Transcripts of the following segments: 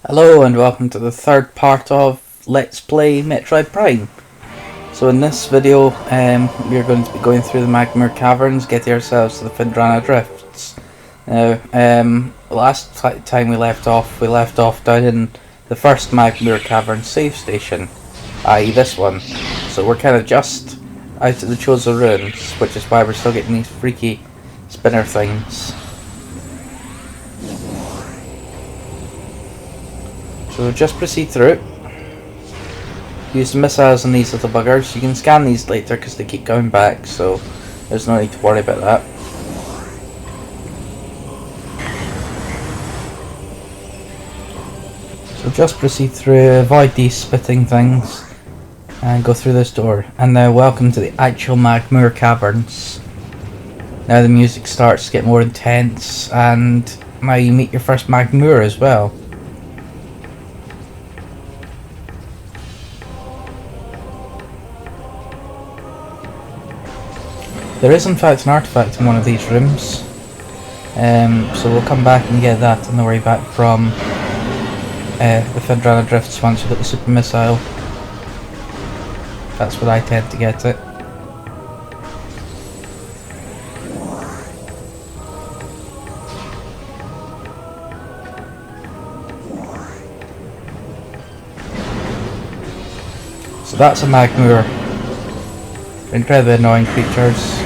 Hello and welcome to the third part of Let's Play Metroid Prime. So in this video we're going to be going through the Magmoor Caverns, getting ourselves to the Phendrana Drifts. Now last time we left off down in the first Magmoor Cavern save station, i.e. this one. So we're kind of just out of the Chosen Ruins, which is why we're still getting these freaky spinner things. So just proceed through. Use the missiles on these little buggers. You can scan these later because they keep going back, so there's no need to worry about that. So just proceed through, avoid these spitting things, and go through this door. And now welcome to the actual Magmoor Caverns. Now the music starts to get more intense, and now you meet your first Magmoor as well. There is in fact an artifact in one of these rooms, so we'll come back and get that on the way back from the Phendrana Drifts once we get the super missile. That's what I tend to get it. So that's a Magmoor. They're incredibly annoying creatures,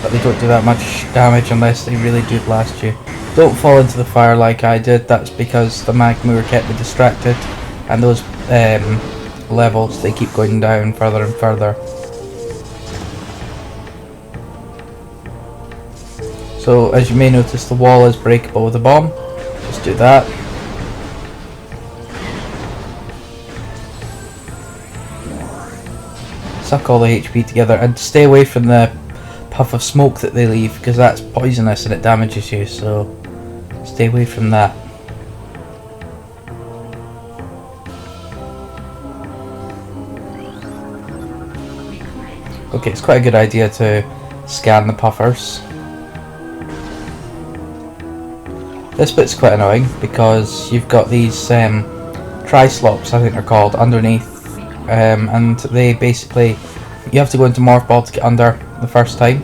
but they don't do that much damage unless they really do blast you. Don't fall into the fire like I did. That's because the Magmoor kept me distracted, and those levels, they keep going down further and further. So as you may notice, the wall is breakable with a bomb. Just do that. Suck all the HP together and stay away from the puff of smoke that they leave, because that's poisonous and it damages you, so stay away from that. Okay, it's quite a good idea to scan the puffers. This bit's quite annoying because you've got these tri-slops, I think they're called, underneath. And they basically, you have to go into Morph Ball to get under the first time,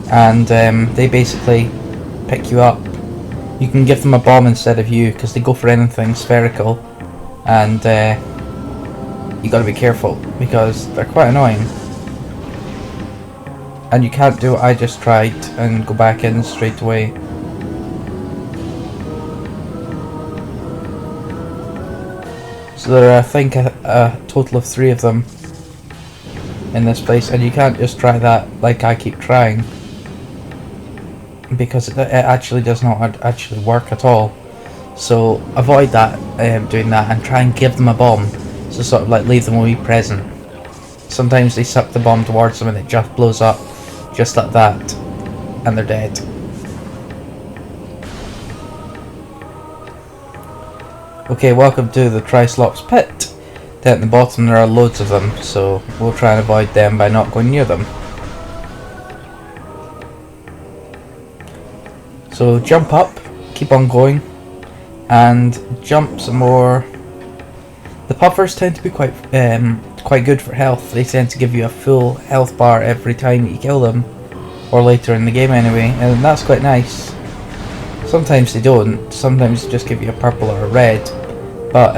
and they basically pick you up. You can give them a bomb instead of you because they go for anything spherical, and you gotta be careful because they're quite annoying. And you can't do what I just tried and go back in straight away. So there are, I think, a total of 3 of them in this place, and you can't just try that like I keep trying, because it actually does not actually work at all. So avoid that, doing that, and try and give them a bomb. So sort of like leave them a wee present. Sometimes they suck the bomb towards them and it just blows up, just like that, and they're dead. Okay, welcome to the Tri-Slops pit. Down at the bottom there are loads of them, so we'll try and avoid them by not going near them. So jump up, keep on going, and jump some more. The puffers tend to be quite good for health. They tend to give you a full health bar every time that you kill them, or later in the game anyway, and that's quite nice. Sometimes they don't, sometimes they just give you a purple or a red, but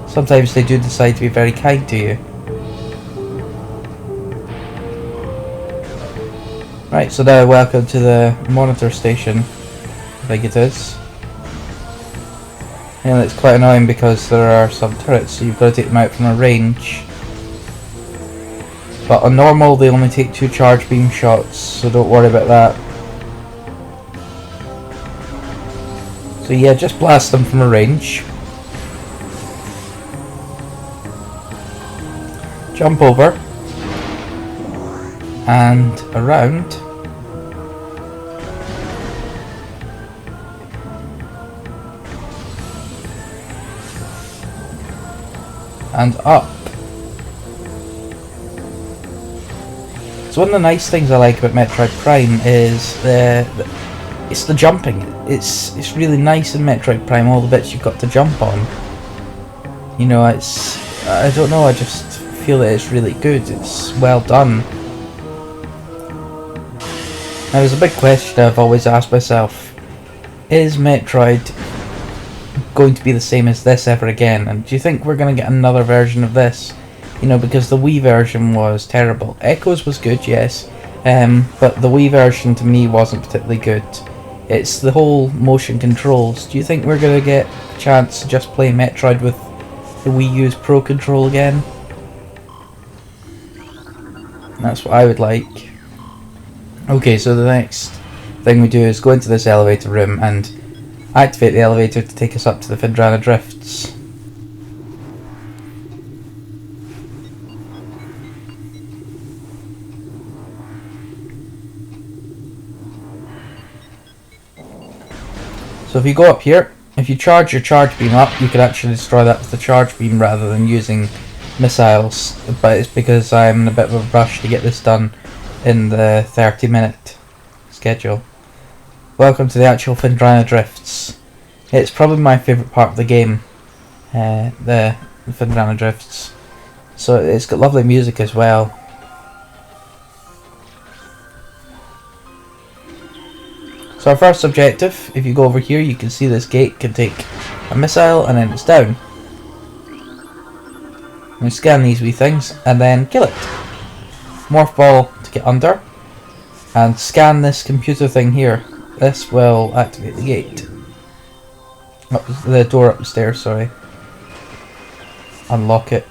sometimes they do decide to be very kind to you. Right, so now welcome to the monitor station, I think it is. And it's quite annoying because there are some turrets, so you've got to take them out from a range. But on normal they only take 2 charge beam shots, so don't worry about that. So yeah, just blast them from a range. Jump over. And around. And up. So one of the nice things I like about Metroid Prime is it's the jumping. it's really nice in Metroid Prime, all the bits you've got to jump on. You know, I don't know, I just feel that it's really good, it's well done. Now there's a big question I've always asked myself, is Metroid going to be the same as this ever again? And do you think we're going to get another version of this? You know, because the Wii version was terrible. Echoes was good, yes, but the Wii version to me wasn't particularly good. It's the whole motion controls. Do you think we're going to get a chance to just play Metroid with the Wii U's Pro Control again? That's what I would like. Okay, so the next thing we do is go into this elevator room and activate the elevator to take us up to the Phendrana Drifts. So if you go up here, if you charge your charge beam up, you could actually destroy that with the charge beam rather than using missiles, but it's because I'm in a bit of a rush to get this done in the 30-minute schedule. Welcome to the actual Phendrana Drifts. It's probably my favourite part of the game, the Phendrana Drifts. So it's got lovely music as well. So our first objective, if you go over here, you can see this gate can take a missile and then it's down. We scan these wee things and then kill it. Morph ball to get under and scan this computer thing here. This will activate the gate. The door upstairs, sorry. Unlock it.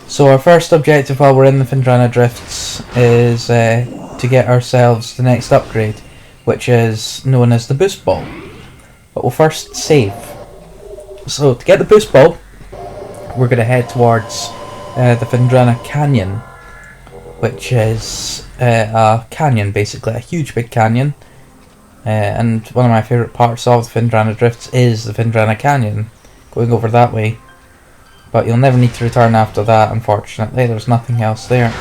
So our first objective while we're in the Phendrana Drifts is to get ourselves the next upgrade, which is known as the boost ball. But we'll first save. So to get the boost ball, we're going to head towards the Phendrana Canyon, which is a canyon basically, a huge big canyon. And one of my favourite parts of the Phendrana Drifts is the Phendrana Canyon, going over that way. But you'll never need to return after that, unfortunately, there's nothing else there.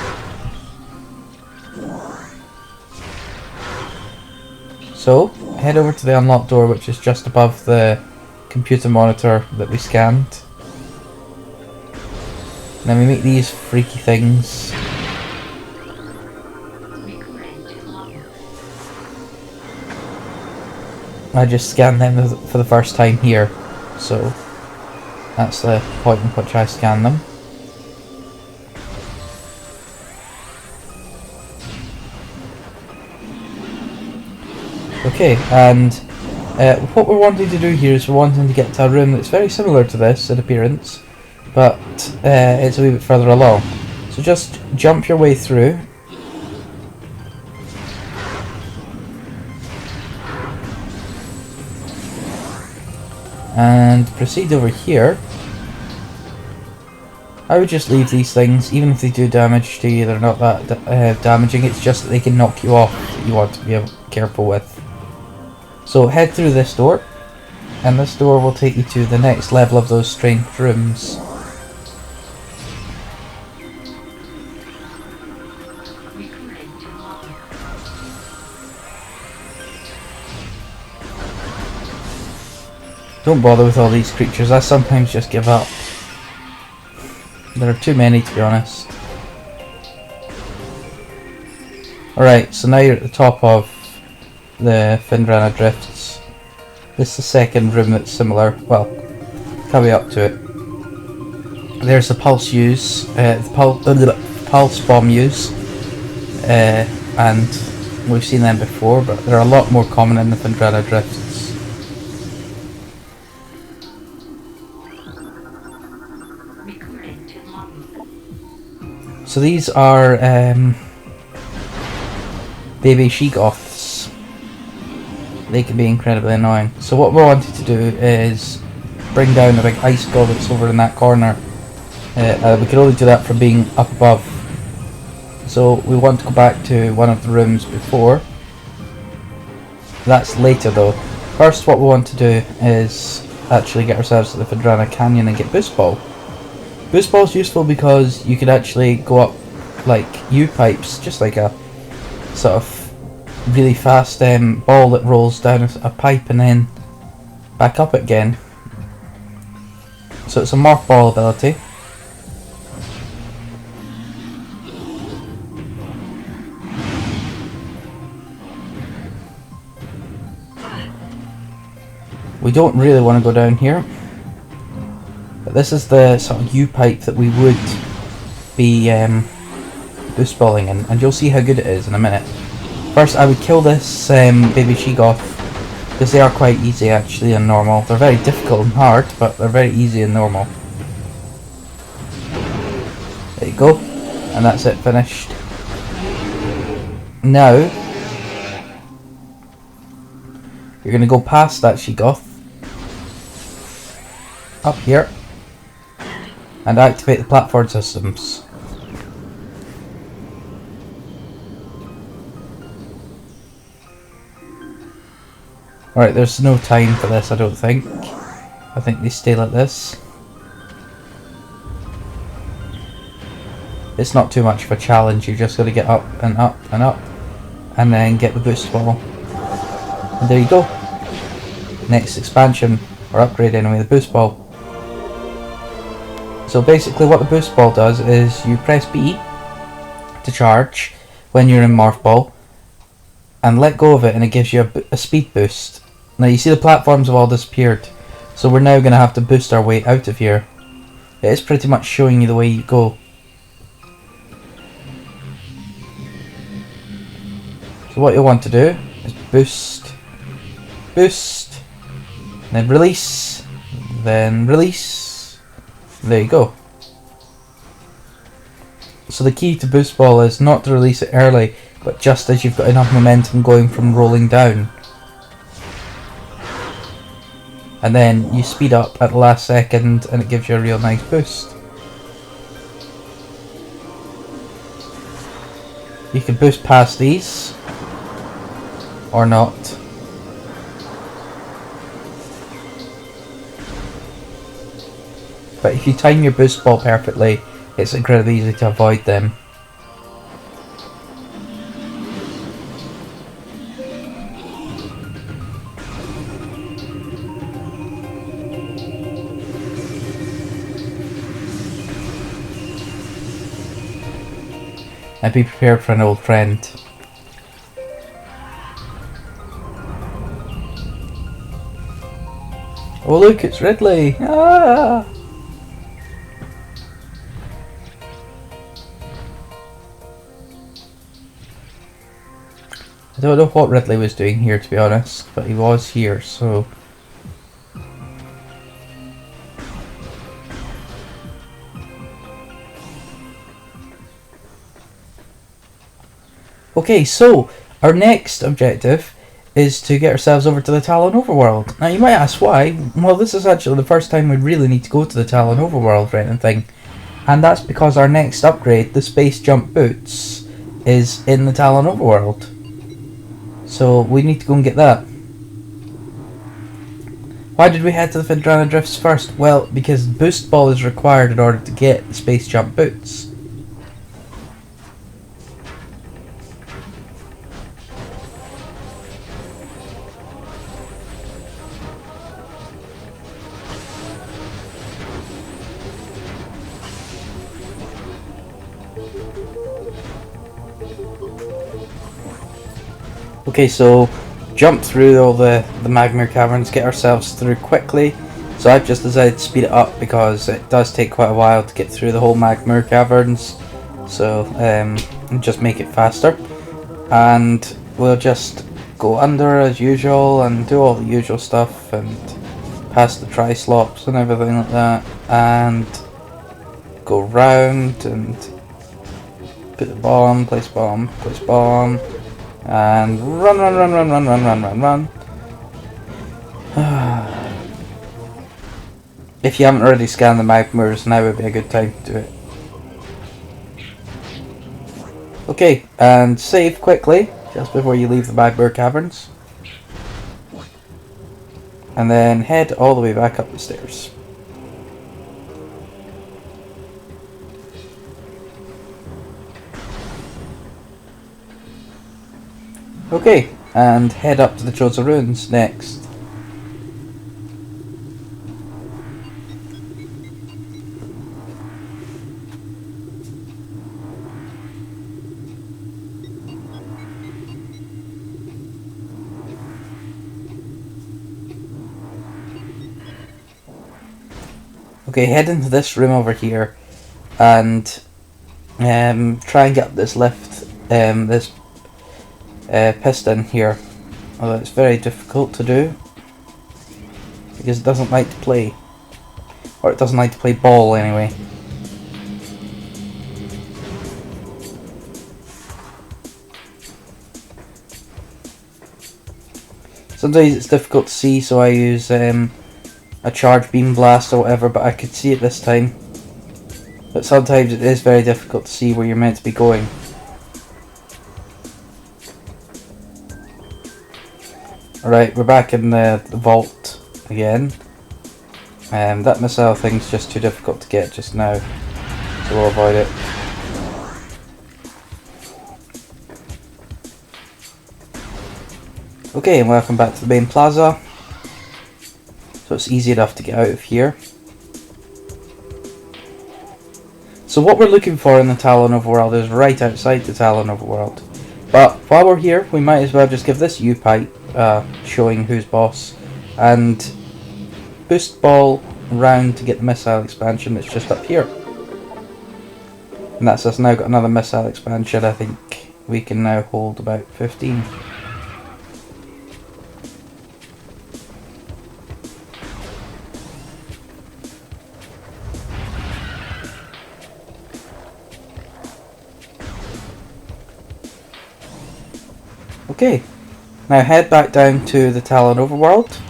So, head over to the unlocked door, which is just above the computer monitor that we scanned. And then we make these freaky things. I just scanned them for the first time here, so that's the point in which I scan them. Okay, and what we're wanting to do here is we're wanting to get to a room that's very similar to this in appearance, but it's a wee bit further along. So just jump your way through. And proceed over here. I would just leave these things, even if they do damage to you, they're not that damaging, it's just that they can knock you off that you want to be careful with. So head through this door, and this door will take you to the next level of those strange rooms. Don't bother with all these creatures, I sometimes just give up. There are too many, to be honest. Alright, so now you're at the top of the Phendrana Drifts. This is the second room that's similar. Well, coming up to it. There's the pulse use, the pulse bomb use, and we've seen them before, but they're a lot more common in the Phendrana Drifts. So these are baby she-goths. They can be incredibly annoying. So what we're wanting to do is bring down a big icicle that's over in that corner. We can only do that from being up above. So we want to go back to one of the rooms before. That's later though. First what we want to do is actually get ourselves to the Phendrana Canyon and get Boost Ball. Boost Ball is useful because you could actually go up like U-pipes, just like a sort of really fast ball that rolls down a pipe and then back up again. So it's a morph ball ability. We don't really want to go down here, but this is the sort of U-pipe that we would be boost balling in, and you'll see how good it is in a minute. First I would kill this baby she-goth, because they are quite easy actually and normal. They're very difficult and hard, but they're very easy and normal. There you go, and that's it, finished. Now you're going to go past that she-goth, up here, and activate the platform systems. Alright, there's no time for this, I don't think. I think they stay like this. It's not too much of a challenge, you just got to get up and up and up, and then get the boost ball. And there you go. Next expansion, or upgrade anyway, the boost ball. So basically what the boost ball does is you press B to charge when you're in morph ball, and let go of it and it gives you a speed boost. Now you see the platforms have all disappeared, so we're now going to have to boost our way out of here. It is pretty much showing you the way you go. So what you'll want to do is boost, boost, then release, then release. There you go. So the key to boost ball is not to release it early, but just as you've got enough momentum going from rolling down. And then you speed up at the last second and it gives you a real nice boost. You can boost past these, or not. But if you time your boost ball perfectly, it's incredibly easy to avoid them. And be prepared for an old friend. Oh look, it's Ridley! Ah! I don't know what Ridley was doing here, to be honest, but he was here, so... Okay, so our next objective is to get ourselves over to the Talon Overworld. Now you might ask why. Well, this is actually the first time we really need to go to the Talon Overworld for anything. And that's because our next upgrade, the Space Jump Boots, is in the Talon Overworld. So we need to go and get that. Why did we head to the Phendrana Drifts first? Well, because Boost Ball is required in order to get the Space Jump Boots. Okay, so jump through all the Magmoor Caverns, get ourselves through quickly. So I've just decided to speed it up because it does take quite a while to get through the whole Magmoor Caverns. So just make it faster. And we'll just go under as usual and do all the usual stuff and pass the Tri-Slops and everything like that. And go round and put the bomb, place bomb, place bomb. And run. If you haven't already scanned the Magmoors, now would be a good time to do it. Okay, and save quickly, just before you leave the Magmoor Caverns. And then head all the way back up the stairs. Okay, and head up to the Chosen Ruins next. Okay, head into this room over here and try and get up this lift, this piston here. Although it's very difficult to do because it doesn't like to play, or it doesn't like to play ball anyway. Sometimes it's difficult to see, so I use a charge beam blast or whatever, but I could see it this time. But sometimes it is very difficult to see where you're meant to be going. Alright, we're back in the vault again. That missile thing's just too difficult to get just now, so we'll avoid it. Okay, and welcome back to the main plaza. So it's easy enough to get out of here. So what we're looking for in the Talon Overworld is right outside the Talon Overworld. But while we're here, we might as well just give this U-pipe showing who's boss, and boost ball round to get the missile expansion that's just up here. And that's us now got another missile expansion. I think we can now hold about 15. Okay, now head back down to the Talon Overworld.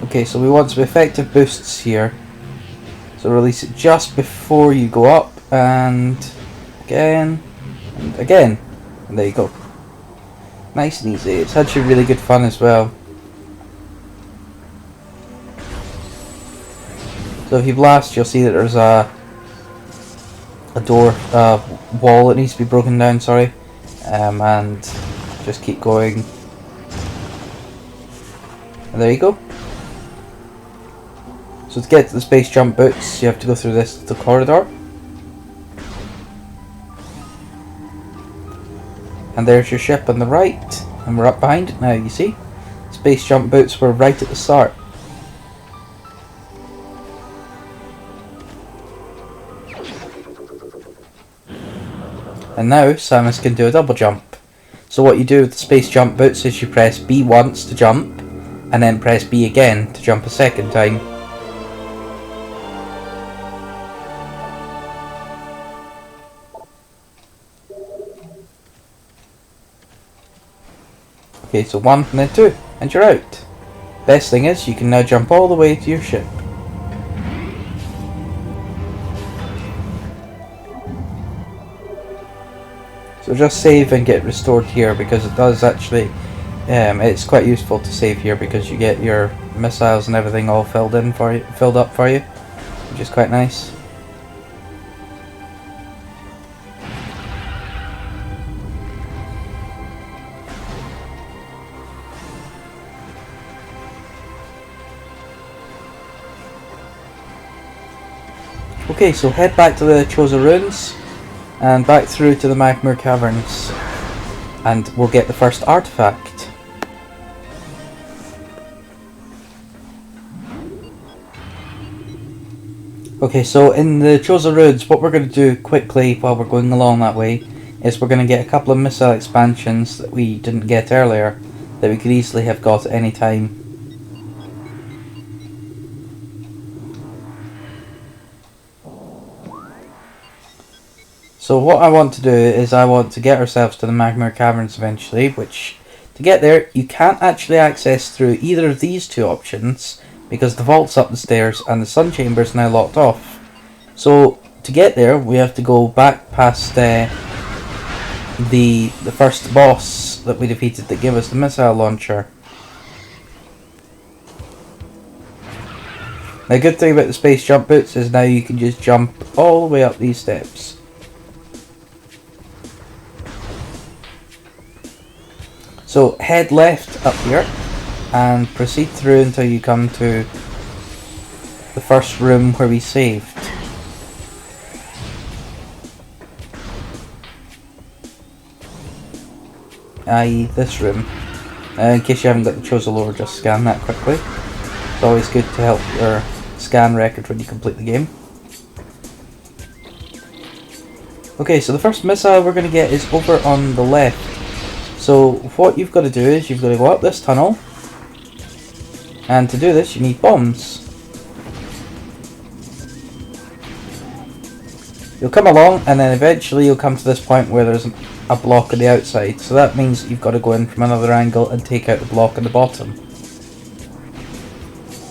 Okay, so we want some effective boosts here. So release it just before you go up, and again, and again. And there you go. Nice and easy. It's actually really good fun as well. So if you blast, you'll see that there's a door, wall that needs to be broken down, sorry. And just keep going. And there you go. So to get to the space jump boots, you have to go through this little corridor. And there's your ship on the right, and we're up behind it now, you see? Space jump boots were right at the start. And now Samus can do a double jump. So what you do with the space jump boots is you press B once to jump, and then press B again to jump a second time. Okay, so 1 and then 2, and you're out. Best thing is, you can now jump all the way to your ship. So just save and get restored here, because it does actually, it's quite useful to save here because you get your missiles and everything all filled up for you, which is quite nice. Okay, so head back to the Chosen Ruins and back through to the Magmoor Caverns, and we'll get the first artifact. Okay, so in the Chosen Ruins, what we're going to do quickly while we're going along that way is we're going to get a couple of missile expansions that we didn't get earlier, that we could easily have got at any time. So what I want to do is I want to get ourselves to the Magmoor Caverns eventually, which to get there you can't actually access through either of these two options because the vault's up the stairs and the sun chamber is now locked off. So to get there we have to go back past the first boss that we defeated that gave us the missile launcher. The good thing about the space jump boots is now you can just jump all the way up these steps. So head left up here and proceed through until you come to the first room where we saved. I.e. this room. In case you haven't got the Chosen Lore, just scan that quickly. It's always good to help your scan record when you complete the game. Okay, so the first missile we're going to get is over on the left. So what you've got to do is you've got to go up this tunnel, and to do this you need bombs. You'll come along and then eventually you'll come to this point where there's a block on the outside, so that means you've got to go in from another angle and take out the block on the bottom.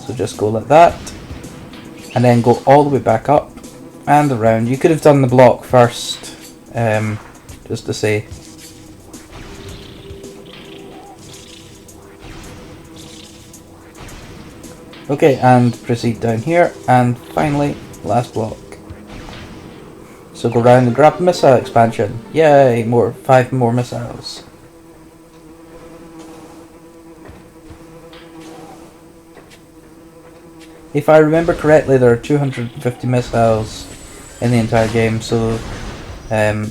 So just go like that, and then go all the way back up and around. You could have done the block first, just to say. Okay, and proceed down here, and finally, last block. So go round and grab the missile expansion. Yay, 5 more missiles. If I remember correctly, there are 250 missiles in the entire game, so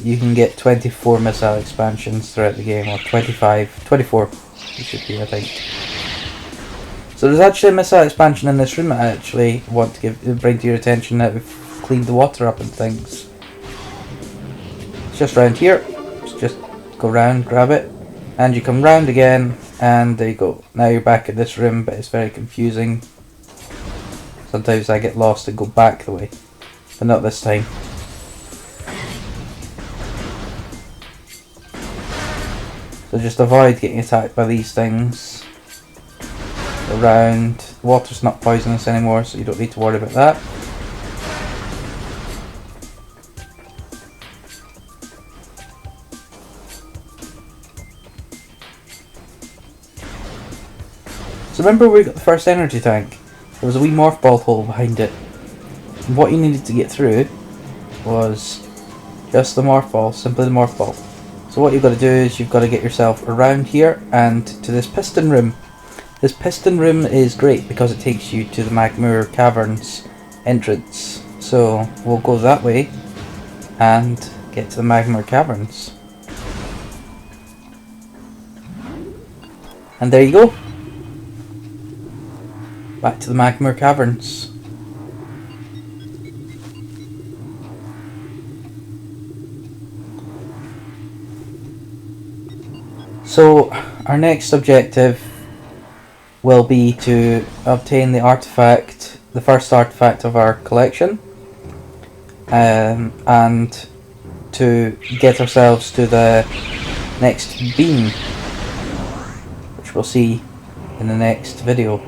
you can get 24 missile expansions throughout the game, or 24 it should be, I think. So there's actually a missile expansion in this room I actually want to bring to your attention now we've cleaned the water up and things. It's just round here, just go round, grab it, and you come round again, and there you go. Now you're back in this room, but it's very confusing. Sometimes I get lost and go back the way, but not this time. So just avoid getting attacked by these things. Around. The water's not poisonous anymore, so you don't need to worry about that. So remember where we got the first energy tank? There was a wee morph ball hole behind it. And what you needed to get through was just the morph ball, simply the morph ball. So what you've got to do is you've got to get yourself around here and to this piston room. This piston room is great because it takes you to the Magmoor Caverns entrance. So we'll go that way and get to the Magmoor Caverns. And there you go. Back to the Magmoor Caverns. So our next objective will be to obtain the artifact, the first artifact of our collection, and to get ourselves to the next beam, which we'll see in the next video.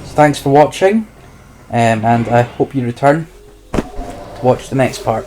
So thanks for watching, and I hope you return to watch the next part.